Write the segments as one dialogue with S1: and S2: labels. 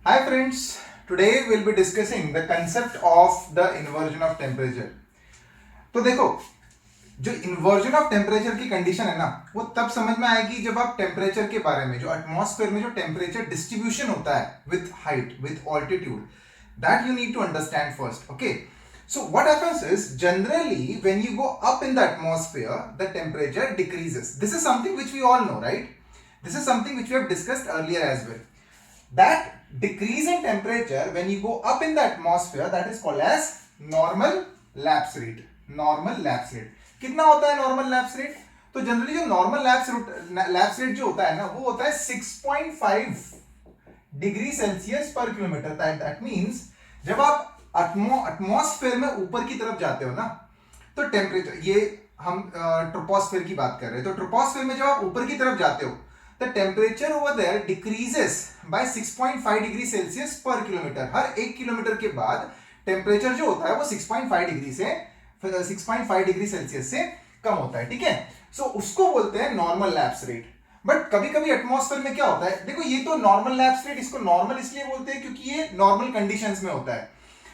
S1: Hi friends, today we'll be discussing the concept of the inversion of temperature. तो देखो, जो inversion of temperature की condition है ना, वो तब समझ में आएगी जब आप टेम्परेचर के बारे में, जो एटमॉस्फेयर में जो टेम्परेचर डिस्ट्रीब्यूशन होता है with height, with altitude, that you need to understand first. Okay, so what happens is generally when you go up in the atmosphere the temperature decreases. This is something which we all know, right? This is something which we have discussed earlier as well. That decrease in temperature when you go up in the atmosphere, that is called as normal lapse rate. Normal lapse rate कितना होता है normal lapse rate? तो generally जो normal lapse rate जो होता है ना, वो होता है 6.5 डिग्री सेल्सियस पर किलोमीटर. दैट मींस जब आप एटमॉस्फेयर में ऊपर की तरफ जाते हो ना, तो टेम्परेचर, ये हम ट्रोपोस्फेयर की बात कर रहे हैं, तो ट्रोपोस्फेयर में जब आप ऊपर की तरफ जाते हो, the temperature over there decreases by 6.5 degree Celsius पर किलोमीटर. हर 1 किलोमीटर के बाद टेम्परेचर जो होता है वो 6.5 डिग्री सेल्सियस से कम होता है. ठीक है, सो उसको बोलते हैं नॉर्मल लैप्स रेट. बट कभी कभी एटमॉस्फेयर में क्या होता है, देखो ये तो नॉर्मल लैप्स रेट, इसको नॉर्मल इसलिए बोलते हैं क्योंकि ये नॉर्मल कंडीशंस में होता है.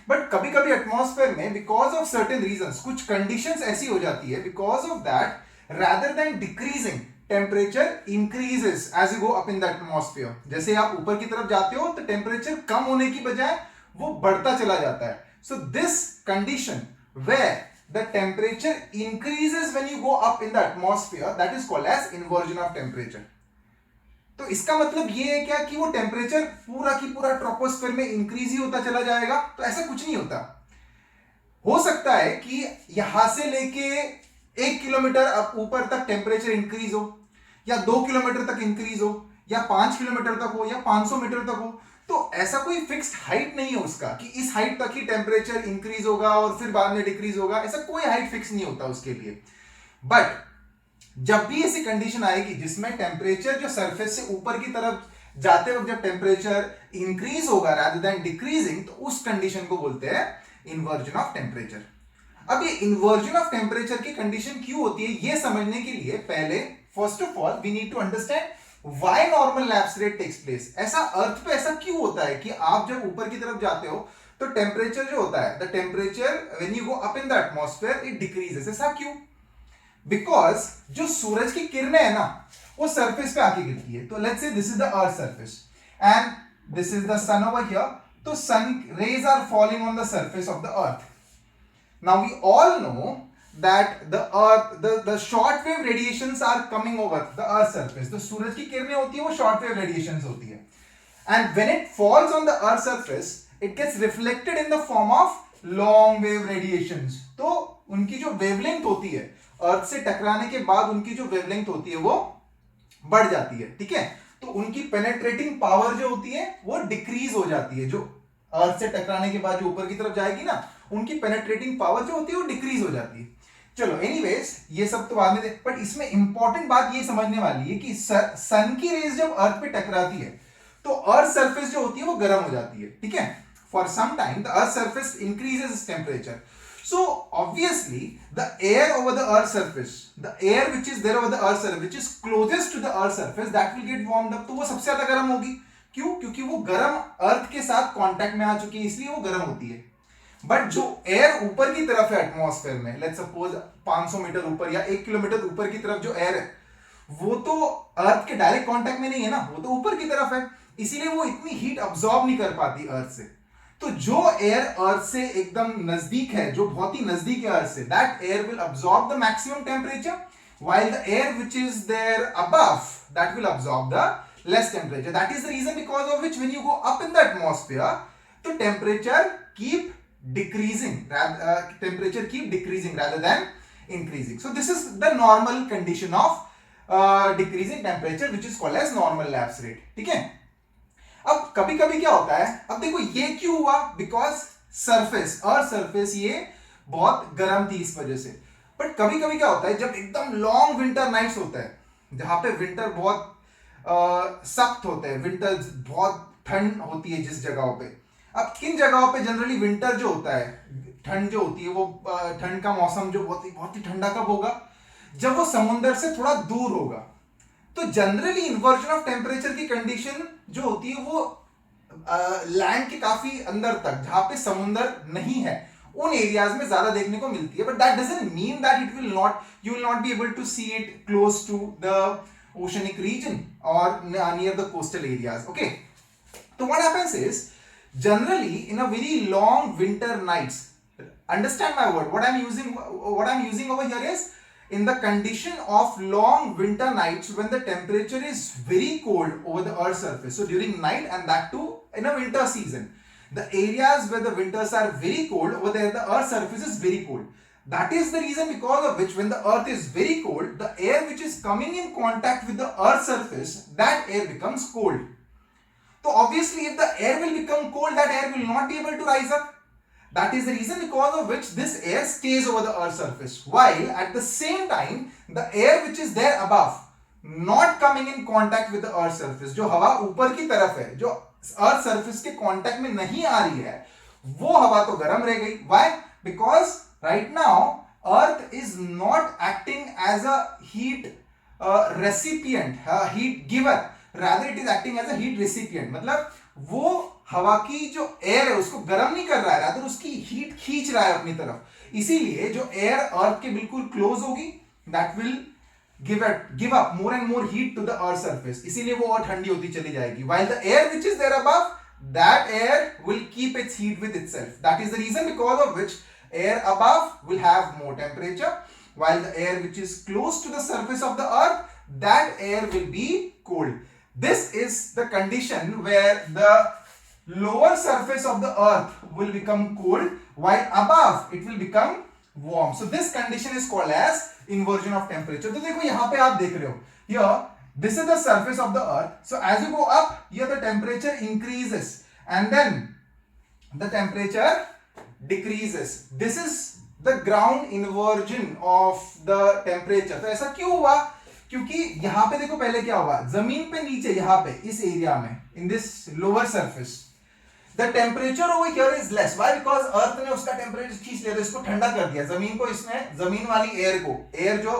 S1: बट कभी कभी एटमॉस्फेयर में बिकॉज ऑफ सर्टेन रीजंस कुछ कंडीशंस ऐसी हो जाती है, because of that rather than decreasing temperature increases as you go up in the atmosphere. जैसे आप ऊपर की तरफ जाते हो तो टेम्परेचर कम होने की बजाय वो बढ़ता चला जाता है. So this condition where the temperature increases when you go up in the atmosphere, that is called as inversion of temperature. तो इसका मतलब ये है क्या कि वो टेम्परेचर पूरा की पूरा ट्रोपोस्फेयर में इंक्रीज ही होता चला जाएगा? तो ऐसा कुछ नहीं होता. हो सकता है कि यहां से लेके 1 किलोमीटर ऊपर तक टेम्परेचर इंक्रीज हो, या 2 किलोमीटर तक इंक्रीज हो, या 5 किलोमीटर तक हो, या 500 मीटर तक हो. तो ऐसा कोई फिक्स्ड हाइट नहीं है उसका कि इस हाइट तक ही टेम्परेचर इंक्रीज होगा और फिर बाद में डिक्रीज होगा. ऐसा कोई हाइट फिक्स नहीं होता उसके लिए. बट जब भी ऐसी कंडीशन आएगी जिसमें टेम्परेचर जो सरफेस से ऊपर की तरफ जाते वक्त जब टेम्परेचर इंक्रीज होगा rather than डिक्रीजिंग, तो उस कंडीशन को बोलते हैं इन्वर्जन ऑफ टेम्परेचर. अब ये इन्वर्जन ऑफ टेम्परेचर की कंडीशन क्यों होती है, ये समझने के लिए पहले first of all we need to understand why normal lapse rate takes place. ऐसा अर्थ पे ऐसा क्यों होता है कि आप जब ऊपर की तरफ जाते हो तो टेम्परेचर जो होता है, the temperature when you go up in the atmosphere it decreases. ऐसा क्यों? बिकॉज जो सूरज की किरणें है ना, वो सरफेस पे आके गिरती है. तो let's say this is the earth surface and this is the sun over here. तो sun rays are falling on the surface of the earth. Now we all know that the earth, the short wave radiations are coming over the earth surface. तो सूरज की किरणें होती है वो short wave radiations होती है. And when it falls on the earth surface, it gets reflected in the form of long wave radiations. तो उनकी जो wavelength होती है, अर्थ से टकराने के बाद उनकी जो wavelength होती है वो बढ़ जाती है. ठीक है, तो उनकी penetrating power जो होती है वो decrease हो जाती है. जो अर्थ से टकराने के बाद जो ऊपर की तरफ जाएगी ना, उनकी पेनेट्रेटिंग पावर जो होती है वो डिक्रीज हो जाती है. चलो एनीवेज, ये सब तो बाद में देख, बट इसमें इंपॉर्टेंट बात ये समझने वाली है कि सन की रेज जब अर्थ पे टकराती है तो अर्थ सरफेस जो होती है वो गर्म हो जाती है. ठीक है, for some time the earth surface increases its temperature. So obviously the air over the earth surface, the air which is there over the earth surface which is closest to the earth surface, that will get warmed up. तो वो सबसे ज्यादा गर्म होगी. क्यों? क्योंकि वो गर्म अर्थ के साथ कांटेक्ट में आ चुकी है, इसलिए वो गर्म होती है. बट जो एयर ऊपर की तरफ है एटमॉस्फेयर में, लेट्स सपोज 500 मीटर ऊपर या 1 किलोमीटर ऊपर की तरफ जो एयर है, वो तो अर्थ के डायरेक्ट कांटेक्ट में नहीं है ना, वो तो ऊपर की तरफ है, इसीलिए वो इतनी हीट अब्सॉर्ब नहीं कर पाती अर्थ से. तो जो एयर अर्थ से एकदम नजदीक है, जो बहुत ही नजदीक है अर्थ से, that air will absorb the maximum temperature, while the air which is there above, that will absorb the less temperature. That is the reason because of which when you go up in the atmosphere, the temperature keep decreasing. Temperature keep decreasing rather than increasing. So this is the normal condition of decreasing temperature, which is called as normal lapse rate. ठीक है. अब कभी कभी क्या होता है, अब देखो ये क्यों हुआ, बिकॉज सरफेस, अर्थ सरफेस ये बहुत गर्म थी इस वजह से. बट कभी कभी क्या होता है, जब एकदम लॉन्ग विंटर नाइट्स होता है, जहां पे विंटर बहुत सख्त होते हैं, विंटर बहुत ठंड होती है जिस जगहों पे. अब किन जगहों पे जनरली विंटर जो होता है, ठंड जो होती है, वो ठंड का मौसम जो बहुत ही ठंडा कब होगा, जब वो समुद्र से थोड़ा दूर होगा. तो जनरली इन्वर्जन ऑफ टेम्परेचर की कंडीशन जो होती है वो लैंड के काफी अंदर तक जहां पे समुंदर नहीं है उन एरियाज में ज्यादा देखने को मिलती है, but that doesn't mean that it will not, you will not be able to see it close to the oceanic region or near the coastal areas. Okay, so what happens is generally in a very long winter nights, understand my word, what I'm using over here is in the condition of long winter nights when the temperature is very cold over the earth's surface. So during night, and that too in a winter season, the areas where the winters are very cold, over there the earth's surface is very cold. That is the reason because of which when the earth is very cold, the air which is coming in contact with the earth's surface, that air becomes cold. So obviously if the air will become cold, that air will not be able to rise up. That is the reason because of which this air stays over the earth's surface, while at the same time the air which is there above, not coming in contact with the earth's surface, जो हवा ऊपर की तरफ है, जो earth surface के contact में नहीं आ रही है, वो हवा तो गर्म रह गई. Why? Because right now earth is not acting as a heat recipient, heat giver, rather it is acting as a heat recipient. मतलब वो हवा की जो एयर है उसको गर्म नहीं कर रहा है, rather उसकी हीट खींच रहा है अपनी तरफ. इसीलिए जो एयर अर्थ के बिल्कुल क्लोज होगी, that will give up more and more heat to the earth surface, इसीलिए वो और ठंडी होती चली जाएगी. While the air which is there above, that air will keep its heat with itself. That is the reason because of which air above will have more temperature, while the air which is close to the surface of the earth, that air will be cold. This is the condition where the lower surface of the earth will become cold, while above it will become warm. So this condition is called as inversion of temperature. तो देखो यहाँ पे आप देख रहे हो, here this is the surface of the earth. So as you go up, here the temperature increases and then the temperature decreases. This is the ground inversion of the temperature. तो ऐसा क्यों हुआ? क्योंकि यहाँ पे देखो पहले क्या हुआ, जमीन पे नीचे यहाँ पे इस एरिया में, in this lower surface, the temperature over here is less. Why? Because earth ने उसका टेम्परेचर खींच लिया, तो इसको ठंडा कर दिया. जमीन को इसने, जमीन वाली एयर को, एयर जो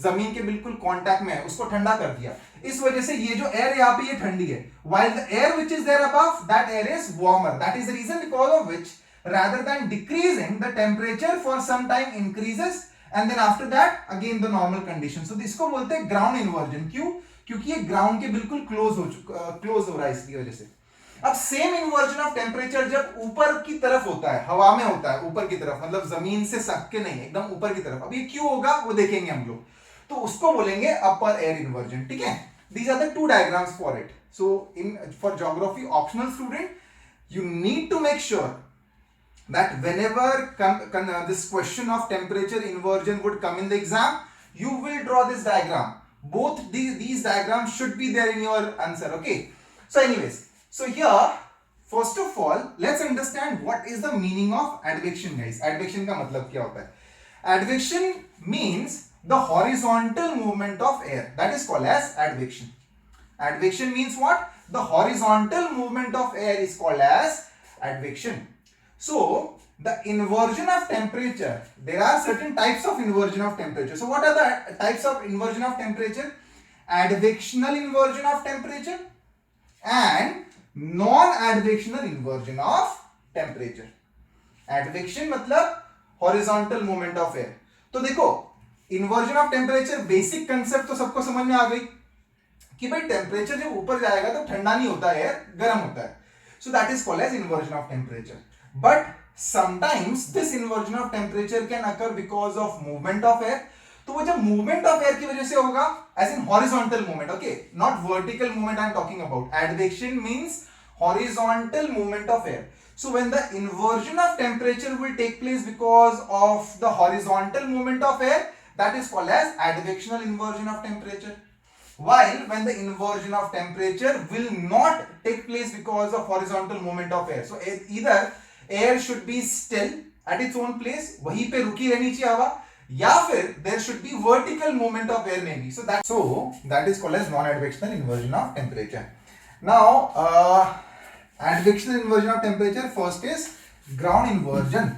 S1: जमीन के बिल्कुल कांटेक्ट में है उसको ठंडा कर दिया. इस वजह से ये जो एयर यहाँ पे ये ठंडी है, while the air which is there above, that air is warmer. That is the reason because of which rather than decreasing, the temperature for some time increases and then after that again the normal condition. So इसको बोलते हैं ground inversion. क्यों? क्योंकि ये ground के बिल्कुल close हो रहा है, इसकी वजह से. अब सेम इन्वर्जन ऑफ टेम्परेचर जब ऊपर की तरफ होता है, हवा में होता है, ऊपर की तरफ मतलब जमीन से सट के नहीं, एकदम ऊपर की तरफ. अब ये क्यों होगा वो देखेंगे हम लोग, तो उसको बोलेंगे अपर एयर इन्वर्जन. ठीक है, these are the two diagrams for it. So for geography optional student, you need to make sure that whenever this question of temperature inversion would come in the exam, you will draw this diagram. Both these diagrams should be there in your answer. Okay, so anyways, so here first of all let's understand what is the meaning of advection, guys. Advection का मतलब क्या होता है? Advection means the horizontal movement of air, that is called as advection. Advection means what? The horizontal movement of air is called as advection. So the inversion of temperature, there are certain types of inversion of temperature. So what are the types of inversion of temperature? Advectional inversion of temperature and non-advectional inversion of temperature. Advection मतलब horizontal movement of air. तो देखो inversion of temperature basic concept तो सबको समझ में आ गई कि भाई टेम्परेचर जब ऊपर जाएगा तो ठंडा नहीं होता है, गर्म होता है. So that is called as inversion of temperature. But sometimes this inversion of temperature can occur because of movement of air. तो वो जब मूवमेंट ऑफ एयर की वजह से होगा, as in horizontal movement, okay, not vertical movement I am talking about. Advection means horizontal movement of air. So when the inversion of temperature will take place because of the horizontal movement of air, that is called as advectional inversion of temperature. While when the inversion of temperature will not take place because of horizontal movement of air, so either air should be still at its own place, वहीं पे रुकी रहनी चाहिए हवा, या फिर there should be vertical movement of air maybe. So that is called as non-advectional inversion of temperature. Now advectional inversion of temperature, first is ground inversion.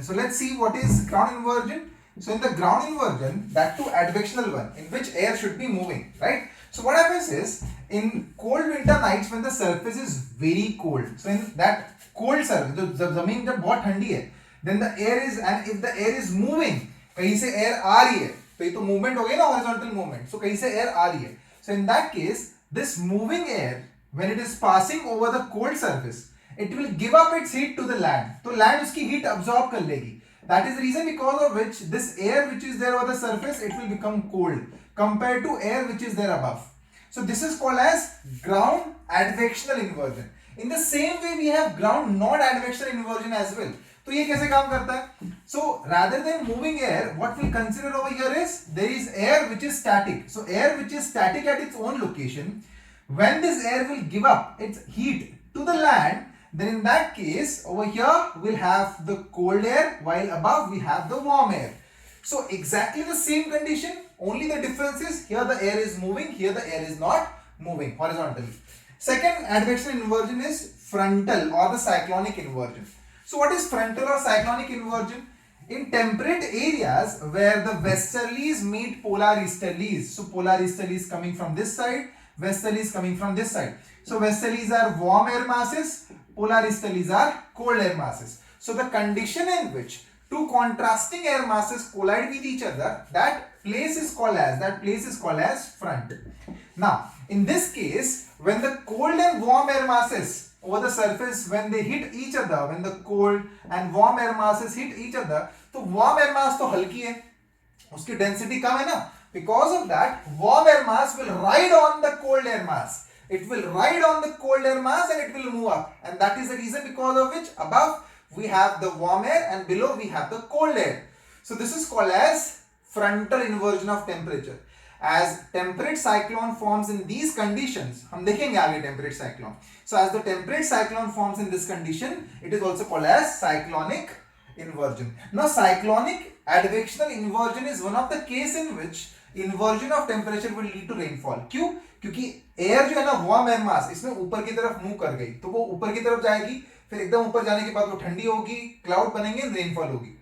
S1: So let's see what is ground inversion. So in the ground inversion, that too advectional one, in which air should be moving, right? So what happens is in cold winter nights when the surface is very cold, so in that cold surface, जब जमीन जब बहुत ठंडी है, then the air is, and if the air is moving, कहीं से air आ रही है, तो ये तो movement हो गई ना, horizontal movement, so कहीं से air आ रही है, so in that case this moving air when it is passing over the cold surface, it will give up its heat to the land, तो land उसकी heat absorb कर लेगी. That is the reason because of which this air which is there over the surface, it will become cold compared to air which is there above. So this is called as ground advectional inversion. In the same way we have ground non-advectional inversion as well. तो ये कैसे काम करता है? So rather than moving air, what we'll consider over here is there is air which is static. So air which is static at its own location, when this air will give up its heat to the land, then in that case over here we'll have the cold air while above we have the warm air. So exactly the same condition, only the difference is here the air is moving, here the air is not moving horizontally. Second advectional inversion is frontal or the cyclonic inversion. So what is frontal or cyclonic inversion? In temperate areas where the westerlies meet polar easterlies, so polar easterlies coming from this side, westerlies coming from this side. So westerlies are warm air masses, polar easterlies are cold air masses. So the condition in which two contrasting air masses collide with each other, that place is called as front. Now in this case, when the cold and warm air masses over the surface, when they hit each other, when the cold and warm air masses hit each other, तो warm air mass तो हल्की है, उसकी density कम है ना, because of that warm air mass will ride on the cold air mass. It will ride on the cold air mass and it will move up, and that is the reason because of which above we have the warm air and below we have the cold air. So this is called as frontal inversion of temperature. As temperate cyclone forms in these conditions, हम देखेंगे आगे temperate cyclone. So as the temperate cyclone forms in this condition, it is also called as cyclonic inversion. Now cyclonic advectional inversion is one of the case in which inversion of temperature will lead to rainfall. क्यों? क्योंकि air जो है ना, warm air mass इसमें ऊपर की तरफ move कर गई, तो वो ऊपर की तरफ जाएगी, फिर एकदम ऊपर जाने के बाद वो ठंडी होगी, क्लाउड बनेंगे, रेनफॉल होगी.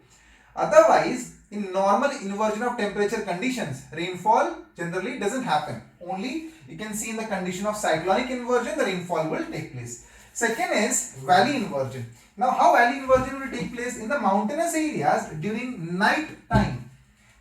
S1: Otherwise in normal inversion of temperature conditions, rainfall generally doesn't happen. Only you can see in the condition of cyclonic inversion, the rainfall will take place. Second is valley inversion. Now how valley inversion will take place? In the mountainous areas during night time.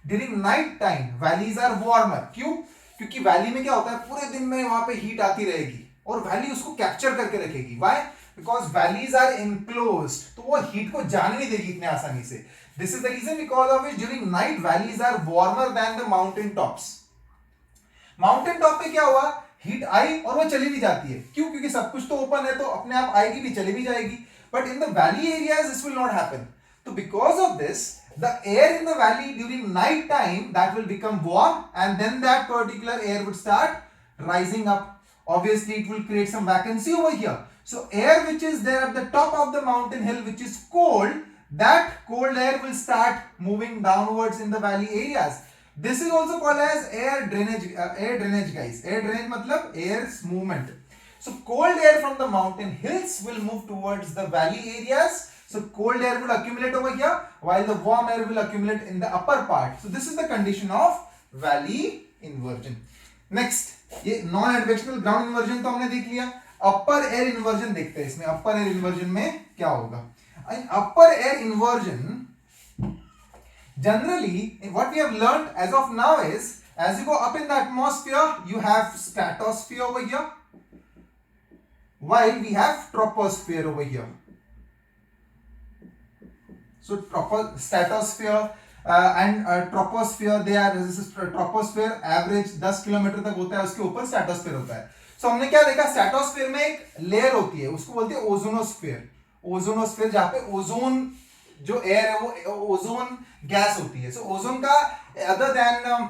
S1: During night time valleys are warmer. क्यों? क्योंकि valley में क्या होता है, पूरे दिन में वहां पे हीट आती रहेगी और वैली उसको कैप्चर करके रखेगी. Why? Because valleys are enclosed, तो वो हीट को जाने नहीं देगी इतने आसानी से. This is the reason because of which during night valleys are warmer than the mountain tops. Mountain top पे क्या हुआ, हीट आई और वो चली भी जाती है. क्यों? क्योंकि सब कुछ तो ओपन है, तो अपने आप आएगी भी, चली भी जाएगी. But in the valley areas this will not happen. So because of this, the air in the valley during night time that will become warm, and then that particular air would start rising up. Obviously it will create some vacancy over here. So air which is there at the top of the mountain hill which is cold, that cold air will start moving downwards in the valley areas. This is also called as air drainage guys. Air drainage matlab air's movement. So cold air from the mountain hills will move towards the valley areas. So cold air will accumulate over here while the warm air will accumulate in the upper part. So this is the condition of valley inversion. Next, ये non एडवेक्शनल ground inversion तो हमने देख लिया. अपर air inversion देखते हैं. इसमें अपर air inversion में क्या होगा. In upper air inversion, generally what we have learned as of now is, as you go up in the atmosphere you have stratosphere over here while we have troposphere over here. So stratosphere and troposphere, they are, this is troposphere average 10 kilometre तक होता है, उसके ऊपर stratosphere होता है. So हमने क्या देखा, स्ट्रेटोस्फीयर में एक लेयर होती है, उसको बोलते हैं ओजोनोस्फीयर. ओजोनोस्फीयर जहां पे ओजोन जो एयर है वो ओजोन गैस होती है. सो ओजोन का other than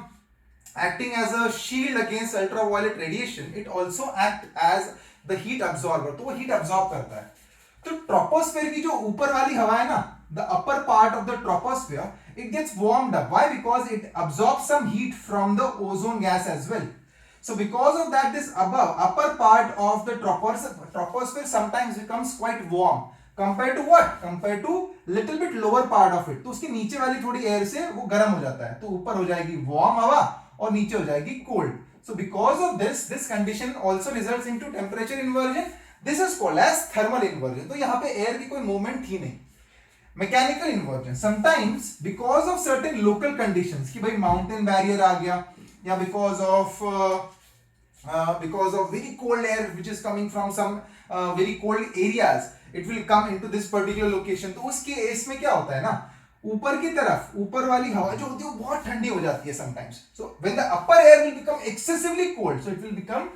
S1: acting as a shield against ultraviolet radiation, it also act as the heat absorber. तो वो हीट अब्सॉर्ब करता है. तो ट्रोपोस्फीयर की जो ऊपर वाली हवा है ना, the upper part of the troposphere, it gets warmed up. Why? Because it absorbs some heat from the ozone gas as well. So because of that, this upper part of the troposphere sometimes becomes quite warm compared to what? Compared to little bit lower part of it. तो उसके नीचे वाली थोड़ी air से वो गर्म हो जाता है, तो ऊपर हो जाएगी वार्म हवा और नीचे हो जाएगी cold. So because of this condition also results into temperature inversion. This is called as thermal inversion. तो यहाँ पे एयर की कोई मूवमेंट थी नहीं. Mechanical inversion sometimes because of certain local conditions कि भाई माउंटेन बैरियर आ गया या because of very cold air which is coming from some very cold areas, it will come into this particular location. तो उसके इसमें क्या होता है ना, ऊपर की तरफ ऊपर वाली हवा जो होती है वो बहुत ठंडी हो जाती है sometimes. So when the upper air will become excessively cold, so it will become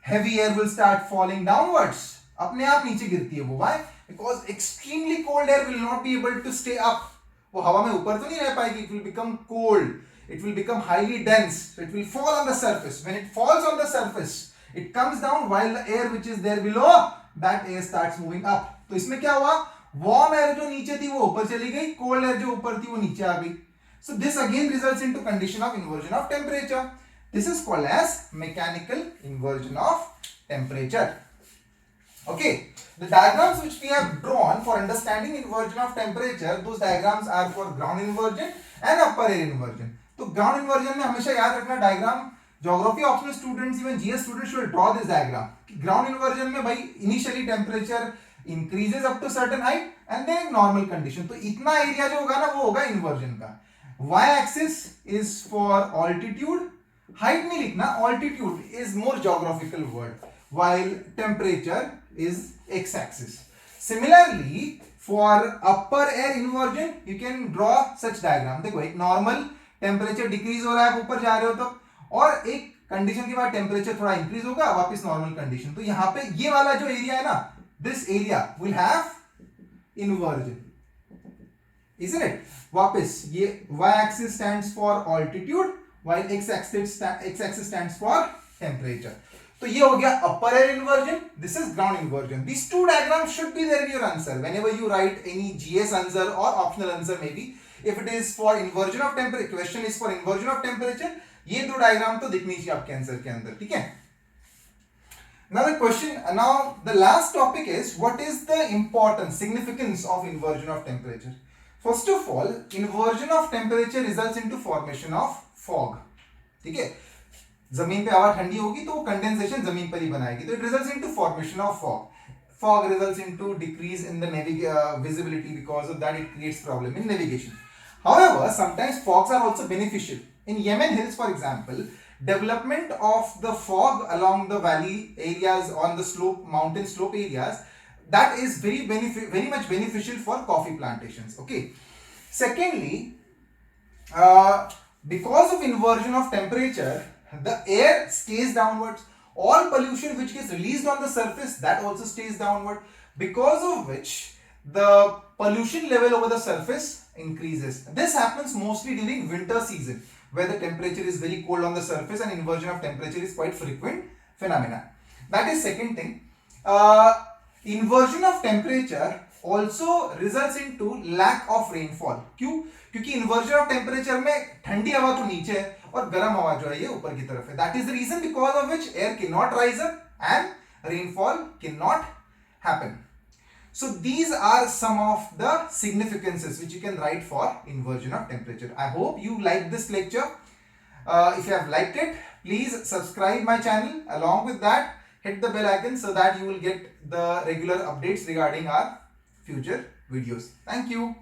S1: heavy air will start falling downwards. अपने आप नीचे गिरती है वो. Why? Because extremely cold air will not be able to stay up. वो हवा में ऊपर तो नहीं रह पाएगी. It will become cold. It will become highly dense. So it will fall on the surface. When it falls on the surface, it comes down while the air which is there below, that air starts moving up. तो इसमें क्या हुआ? Warm air जो नीचे थी वो ऊपर चली गई. Cold air जो ऊपर थी वो नीचे आ गई. So this again results into condition of inversion of temperature. This is called as mechanical inversion of temperature. Okay, the diagrams which we have drawn for understanding inversion of temperature, those diagrams are for ground inversion and upper air inversion. तो ground inversion में हमेशा याद रखना diagram, geography optional students, even GS students should draw this diagram. Ground inversion में भाई initially temperature increases up to certain height and then normal condition. तो इतना area जो होगा ना वो होगा inversion का. Y axis is for altitude. Height नहीं लिखना, altitude is more geographical word, while temperature is x-axis. Similarly, for upper air inversion, you can draw such diagram. देखो एक नॉर्मल टेम्परेचर डिक्रीज हो रहा है, ऊपर जा रहे हो तो, और एक कंडीशन के बाद टेम्परेचर थोड़ा इंक्रीज होगा, वापस नॉर्मल कंडीशन. तो यहाँ पे ये वाला जो एरिया है ना, this area will have inversion, isn't it? वापस ये y axis stands for altitude while x-axis stands for temperature. तो ये हो गया upper air inversion. This is ground inversion. These two diagrams should be there in your answer whenever you write any GS answer or optional answer maybe. If it is for inversion of temperature, question is for inversion of temperature, ये दो diagram तो दिखनी चाहिए आपके answer के अंदर. ठीक है. Now the question, now the last topic is what is the importance, significance of inversion of temperature. First of all, inversion of temperature results into formation of fog. ठीक है, जमीन पे हवा ठंडी होगी तो वो कंडेंसेशन जमीन पर ही बनाएगी, तो it results into formation of fog. Fog results into decrease in the visibility. Because of that, it creates problem in navigation. However, sometimes fogs are also beneficial. In Yemen Hills, for example, development of the fog along the valley areas, on the slope, mountain slope areas, that is very much beneficial for coffee plantations. Okay. Secondly, because of inversion of temperature, the air stays downwards. All pollution which gets released on the surface, that also stays downward, because of which the pollution level over the surface increases. This happens mostly during winter season, where the temperature is very cold on the surface and inversion of temperature is quite frequent phenomena. That is second thing. Inversion of temperature also results into lack of rainfall. क्यों? क्योंकि inversion of temperature में ठंडी हवा तो नीचे है और गर्म हवा जो है ये ऊपर की तरफ है. That is the reason because of which air cannot rise up and rainfall cannot happen. So these are some of the significances which you can write for inversion of temperature. I hope you liked this lecture. If you have liked it, please subscribe my channel. Along with that, hit the bell icon so that you will get the regular updates regarding our future videos. Thank you.